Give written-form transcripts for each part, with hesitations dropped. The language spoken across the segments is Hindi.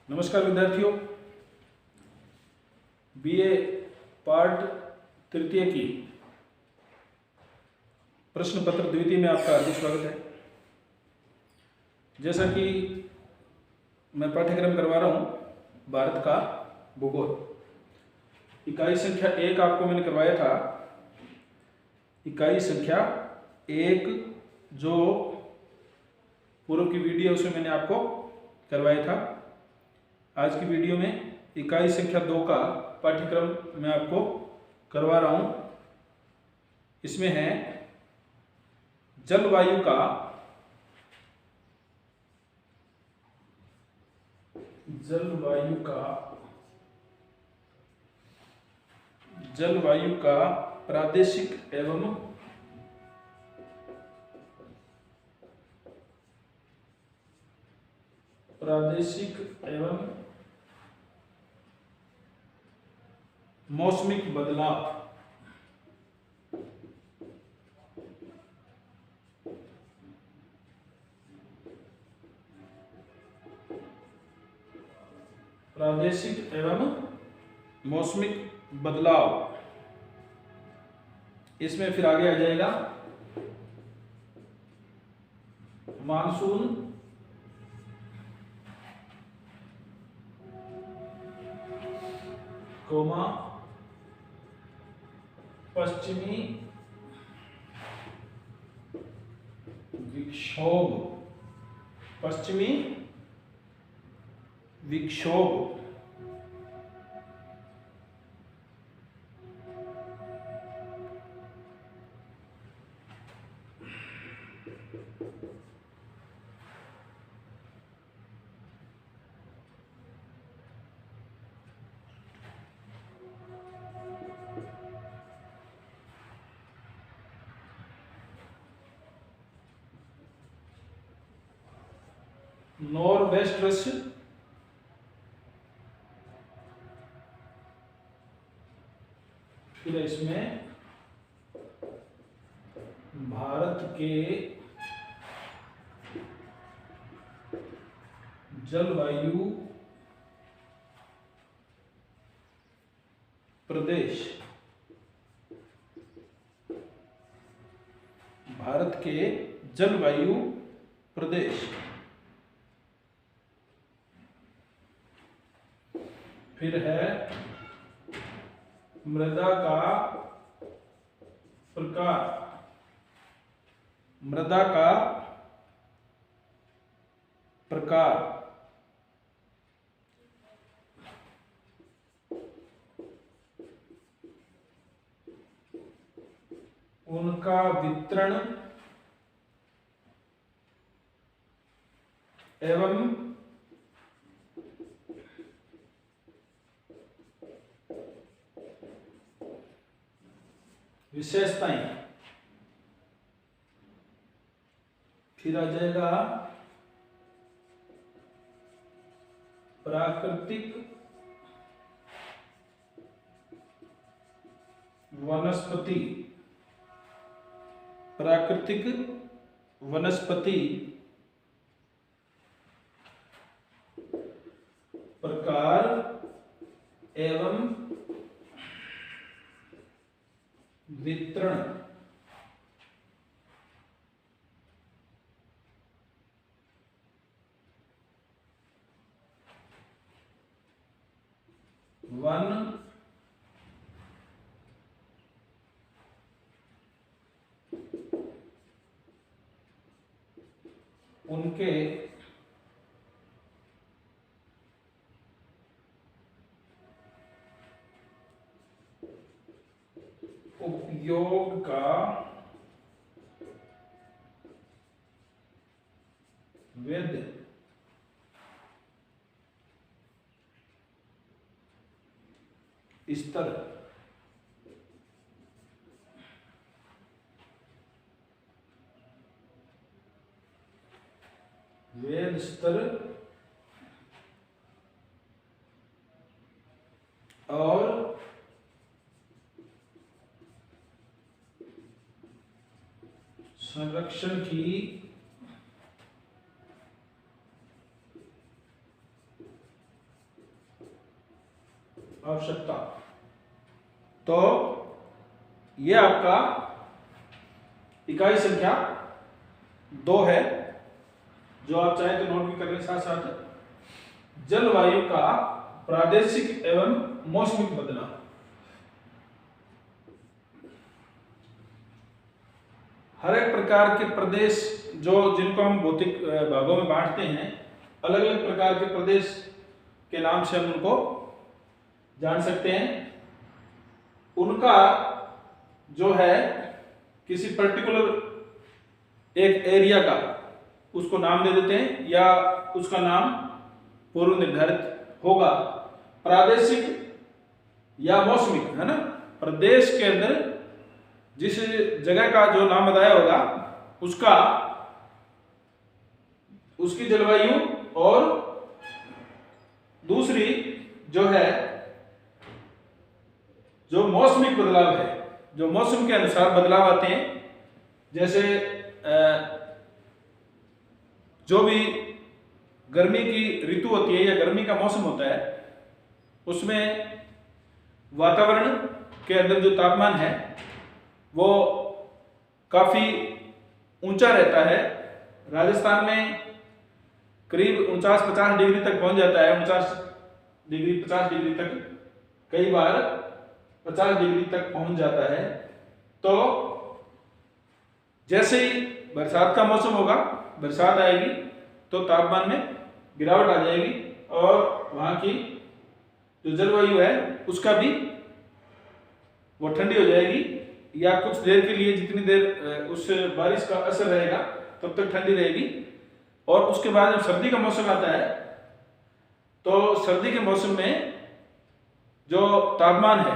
नमस्कार विद्यार्थियों, बीए पार्ट तृतीय की प्रश्न पत्र द्वितीय में आपका हार्दिक स्वागत है। जैसा कि मैं पाठ्यक्रम करवा रहा हूं भारत का भूगोल, इकाई संख्या 1 आपको मैंने करवाया था। इकाई संख्या 1 जो पूर्व की वीडियो उसमें मैंने आपको करवाया था। आज की वीडियो में इकाई संख्या 2 का पाठ्यक्रम मैं आपको करवा रहा हूं। इसमें है जलवायु का प्रादेशिक एवं मौसमिक बदलाव। प्रादेशिक एवं मौसमिक बदलाव, इसमें फिर आगे आ जाएगा मानसून, पश्चिमी विक्षोभ, नॉर्वेस्टर्स, फिर इसमें भारत के जलवायु प्रदेश, भारत के जलवायु प्रदेश, फिर है मृदा का प्रकार, उनका वितरण एवं विशेषताएं। फिर आ जाएगा प्राकृतिक वनस्पति प्रकार एवं वितरण। वन उनके उपयोग का वैध स्तर, और संरक्षण की आवश्यकता। तो ये आपका इकाई संख्या 2 है, जो आप चाहें तो नोट भी कर लें साथ साथ। जलवायु का प्रादेशिक एवं मौसमिक बदलाव। हर एक प्रकार के प्रदेश जिनको हम भौतिक भागों में बांटते हैं, अलग अलग प्रकार के प्रदेश के नाम से हम उनको जान सकते हैं। उनका जो है किसी पर्टिकुलर एक एरिया का उसको नाम दे देते हैं, या उसका नाम पूर्व निर्धारित होगा। प्रादेशिक या मौसमिक, है ना। प्रदेश के अंदर जिस जगह का जो नाम बताया होगा उसकी जलवायु, और दूसरी जो है जो मौसमिक बदलाव है, जो मौसम के अनुसार बदलाव आते हैं। जैसे जो भी गर्मी की ऋतु होती है या गर्मी का मौसम होता है, उसमें वातावरण के अंदर जो तापमान है वो काफी ऊंचा रहता है। राजस्थान में करीब 49-50 डिग्री तक पहुंच जाता है, 49 डिग्री 50 डिग्री तक, कई बार 50 डिग्री तक पहुंच जाता है। तो जैसे ही बरसात का मौसम होगा, बरसात आएगी तो तापमान में गिरावट आ जाएगी, और वहां की जो जलवायु है उसका भी वो ठंडी हो जाएगी, या कुछ देर के लिए, जितनी देर उस बारिश का असर रहेगा तब तक ठंडी रहेगी। और उसके बाद जब सर्दी का मौसम आता है तो सर्दी के मौसम में जो तापमान है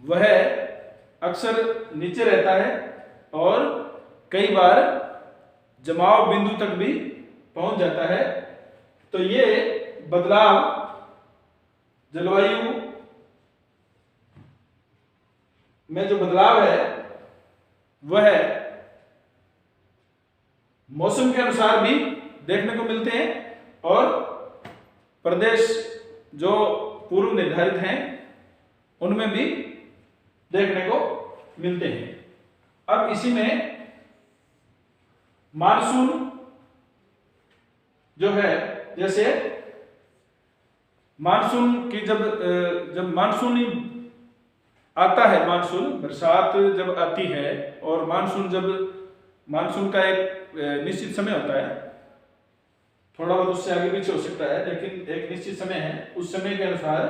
वह अक्सर नीचे रहता है, और कई बार जमाव बिंदु तक भी पहुंच जाता है। तो ये बदलाव जलवायु में जो बदलाव है वह मौसम के अनुसार भी देखने को मिलते हैं, और प्रदेश जो पूर्व निर्धारित हैं उनमें भी देखने को मिलते हैं। अब इसी में मानसून जो है, जैसे मानसून की जब मानसून आता है, मानसून बरसात जब आती है, और मानसून का एक निश्चित समय होता है, थोड़ा बहुत उससे आगे पीछे हो सकता है, लेकिन एक निश्चित समय है। उस समय के अनुसार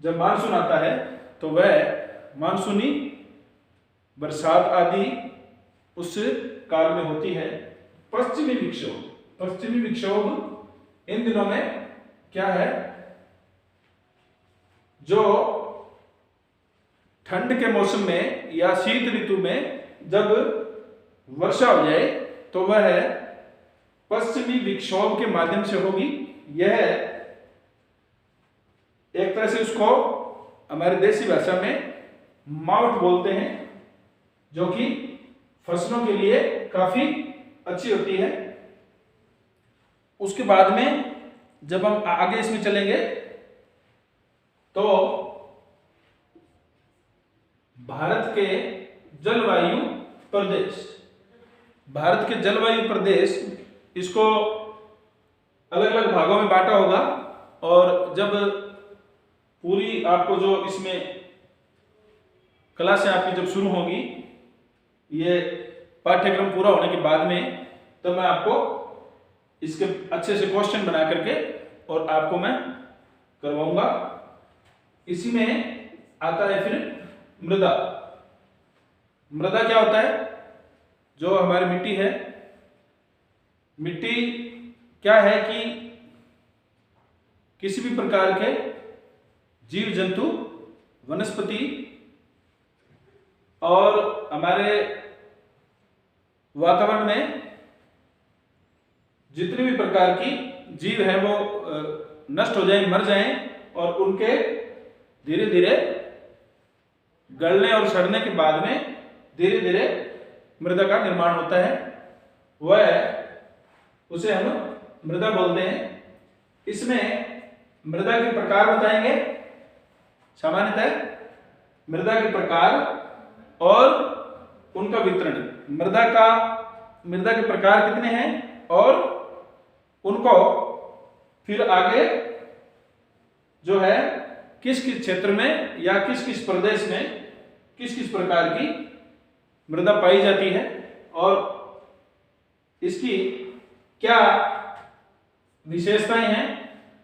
जब मानसून आता है तो वह मानसूनी बरसात आदि उस काल में होती है। पश्चिमी विक्षोभ इन दिनों में क्या है, जो ठंड के मौसम में या शीत ऋतु में जब वर्षा हो जाए तो वह पश्चिमी विक्षोभ के माध्यम से होगी। यह एक तरह से उसको हमारे देसी भाषा में माउट बोलते हैं, जो कि फसलों के लिए काफी अच्छी होती है। उसके बाद में जब हम आगे इसमें चलेंगे तो भारत के जलवायु प्रदेश, इसको अलग अलग भागों में बांटा होगा, और जब पूरी आपको जो इसमें क्लासें आपकी जब शुरू होगी, ये पाठ्यक्रम पूरा होने के बाद में, तो मैं आपको इसके अच्छे से क्वेश्चन बना करके और आपको मैं करवाऊंगा। इसी में आता है फिर मृदा क्या होता है? जो हमारी मिट्टी है, मिट्टी क्या है कि किसी भी प्रकार के जीव जंतु, वनस्पति और हमारे वातावरण में जितने भी प्रकार की जीव हैं वो नष्ट हो जाएं, मर जाएं, और उनके धीरे धीरे गलने और सड़ने के बाद में धीरे धीरे मृदा का निर्माण होता है। वह उसे हम मृदा बोलते हैं। इसमें मृदा के प्रकार बताएंगे, सामान्यतः मृदा के प्रकार और उनका वितरण। मृदा के प्रकार कितने हैं और उनको फिर आगे जो है किस किस क्षेत्र में या किस किस प्रदेश में किस किस प्रकार की मृदा पाई जाती है और इसकी क्या विशेषताएं हैं,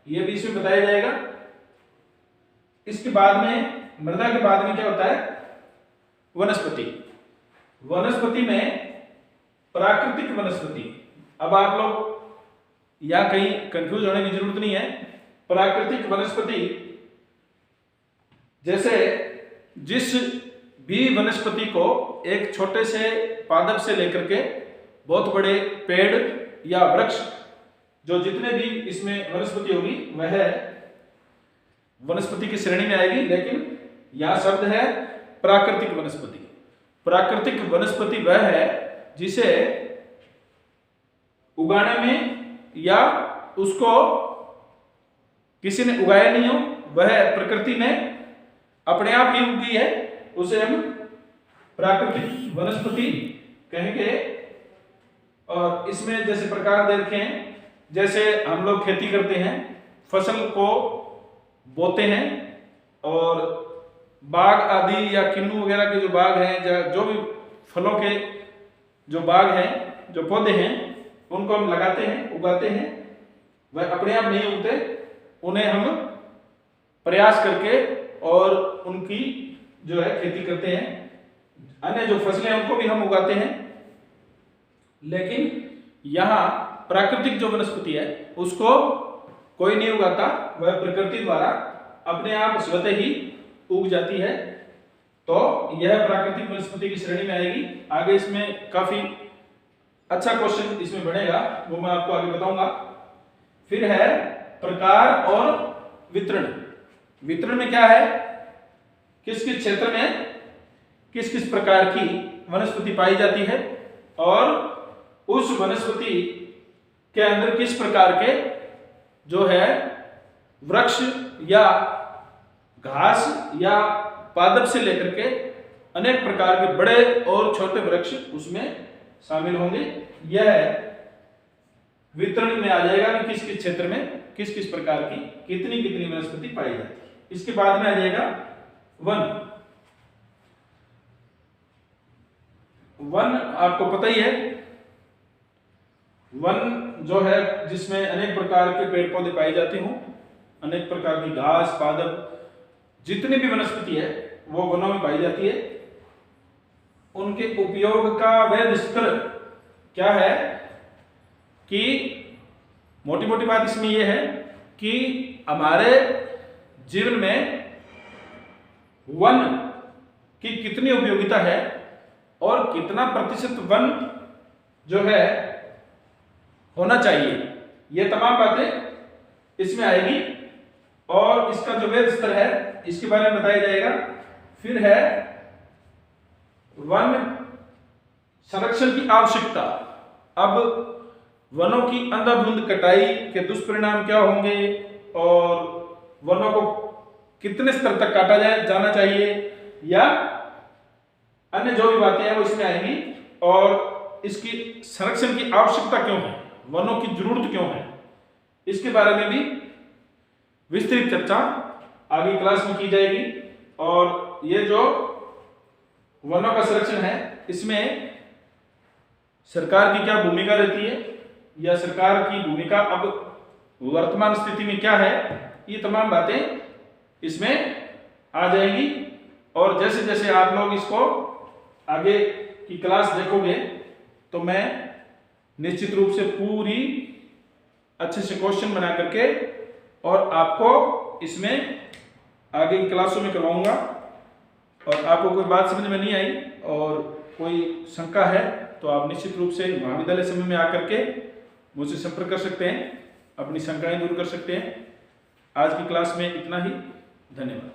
यह भी इसमें बताया जाएगा। इसके बाद में मृदा के बाद में क्या होता है, वनस्पति। वनस्पति में प्राकृतिक वनस्पति। अब आप लोग या कहीं कंफ्यूज होने की जरूरत नहीं है। प्राकृतिक वनस्पति जैसे जिस भी वनस्पति को एक छोटे से पादप से लेकर के बहुत बड़े पेड़ या वृक्ष, जो जितने भी इसमें वनस्पति होगी वह वनस्पति की श्रेणी में आएगी, लेकिन यह शब्द है प्राकृतिक वनस्पति। प्राकृतिक वनस्पति वह है जिसे उगाने में या उसको किसी ने उगाया नहीं हो, वह प्रकृति में अपने आप ही उगी है, उसे हम प्राकृतिक वनस्पति कहेंगे। और इसमें जैसे प्रकार दे रखे हैं, जैसे हम लोग खेती करते हैं, फसल को बोते हैं और बाग आदि या किन्नू वगैरह के जो बाग हैं, जो भी फलों के जो बाग हैं, जो पौधे हैं, उनको हम लगाते हैं, उगाते हैं। वह अपने आप नहीं उगते, उन्हें हम प्रयास करके और उनकी जो है खेती करते हैं। अन्य जो फसलें हैं उनको भी हम उगाते हैं, लेकिन यहाँ प्राकृतिक जो वनस्पति है उसको कोई नहीं उगाता, वह प्रकृति द्वारा अपने आप स्वतः ही उग जाती है। तो यह प्राकृतिक वनस्पति की श्रेणी में आएगी। आगे इसमें काफी अच्छा क्वेश्चन इसमें बनेगा, वो मैं आपको आगे बताऊंगा। फिर है प्रकार और वितरण। वितरण में क्या है, किस किस क्षेत्र में किस किस प्रकार की वनस्पति पाई जाती है और उस वनस्पति के अंदर किस प्रकार के जो है वृक्ष या घास या पादप से लेकर के अनेक प्रकार के बड़े और छोटे वृक्ष उसमें शामिल होंगे। यह वितरण में आ जाएगा कि किस किस क्षेत्र में किस किस प्रकार की कितनी कितनी वनस्पति पाई जाती है। इसके बाद में आ जाएगा वन। वन आपको पता ही है, वन जो है जिसमें अनेक प्रकार के पेड़ पौधे पाए जाते हों, अनेक प्रकार की घास पादप जितनी भी वनस्पति है वो वनों में पाई जाती है। उनके उपयोग का वैध स्तर क्या है कि मोटी मोटी बात इसमें यह है कि हमारे जीवन में वन की कितनी उपयोगिता है और कितना प्रतिशत वन जो है होना चाहिए, ये तमाम बातें इसमें आएगी और इसका जो वैध स्तर है इसके बारे में बताया जाएगा। फिर है वन संरक्षण की आवश्यकता। अब वनों की अंधाधुंध कटाई के दुष्परिणाम क्या होंगे और वनों को कितने स्तर तक काटा जाना चाहिए या अन्य जो भी बातें हैं वो इसमें आएंगी। और इसकी संरक्षण की आवश्यकता क्यों है, वनों की जरूरत क्यों है, इसके बारे में भी विस्तृत चर्चा आगे क्लास में की जाएगी। और ये जो वनों का संरक्षण है इसमें सरकार की क्या भूमिका रहती है या सरकार की भूमिका अब वर्तमान स्थिति में क्या है, ये तमाम बातें इसमें आ जाएंगी। और जैसे जैसे आप लोग इसको आगे की क्लास देखोगे तो मैं निश्चित रूप से पूरी अच्छे से क्वेश्चन बना करके और आपको इसमें आगे की क्लासों में करवाऊंगा। और आपको कोई बात समझ में नहीं आई और कोई शंका है तो आप निश्चित रूप से महाविद्यालय समय में आकर के मुझसे संपर्क कर सकते हैं, अपनी शंकाएं दूर कर सकते हैं। आज की क्लास में इतना ही, धन्यवाद।